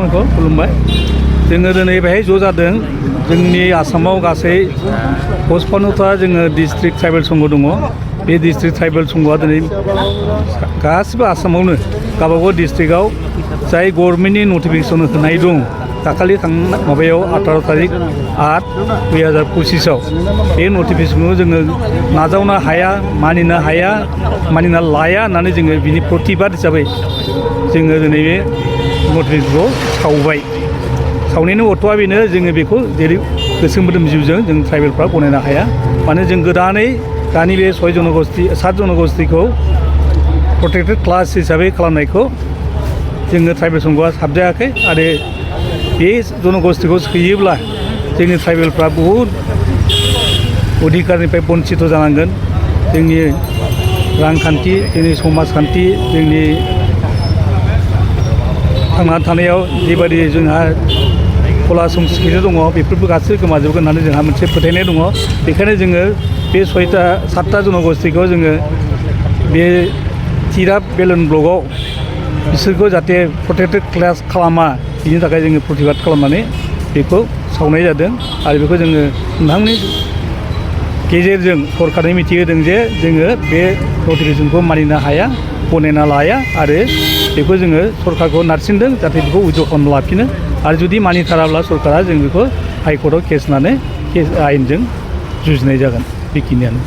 नोंथांमोनखौ खुलुमबाय जोङो दिनै बेहाय ज' जादों जोंनि आसामाव गासै 55टा जोङो डिस्ट्रिक्ट ट्राइबेल संघ दङ बे डिस्ट्रिक्ट ट्राइबेल संघआ दिनै गासिबो आसामावनो गावबागाव डिस्ट्रिक्टआव जाय गभर्नमेन्टनि नटिफिकेसन होनाय दं दाखालि माबायाव 18 तारिख 8/2025 बे नटिफिकेसनखौ जोङो नाजावनो हाया मानिना लाया होननानै जोङो बिनि प्रतिबाद हिसाबै जोङो दिनै बे नटिफिकेसनखौ सावबाय सावनायनि अर्थआ बेनो जोङो बेखौ जेरै गोसो मोदोम जिउजों जों ट्राइबेलफ्रा गनायनो हाया मानो जों गोदानै दानि बे 7 जनगोष्ठीखौ प्रटेक्टेड क्लास हिसाबै खालामनायखौ जोङो ट्राइबेल संघआ साबजायाखै आरो बे जनगोष्ठीखौ सोयोब्ला जोंनि ट्राइबेलफ्रा बहुद अधिकारनिफ्राय बन्चित जानांगोन जोंनि रांखान्थि जोंनि समाजखान्थि जोंनि थांना थानायाव जेबायदि जोंहा कला संस्कृति दङ बेफोरबो गासैबो गोमाजोबगोन होननानै जोंहा मोनसे फोथायनाय दङ बेखायनो जोङो बे 7टा जनगोष्ठीखौ जोङो बे तिराप बेलन ब्लकआव बिसोरखौ जाहाथे प्रटेक्टेड क्लास खालामा बिनि थाखाय जोङो प्रतिबाद खालामनानै बेखौ सावनाय जादों आरो बेखौ जोङो नोंथांनि गेजेरजों सरकारनो मिथिहोदों जे जोङो बे नटिफिकेसनखौ मानिनो हाया गनायना लाया आरो बेखौ जोङो सरकारखौ नारसिनदों जाहाथे बेखौ उइद्र' खालामना लाफिनो आरो जुदि मानिथाराब्ला सरकारा जों बेखौ हाइकर्टआव केस होनानै आयेनजों जुजिनाय जागोन बेखिनियानो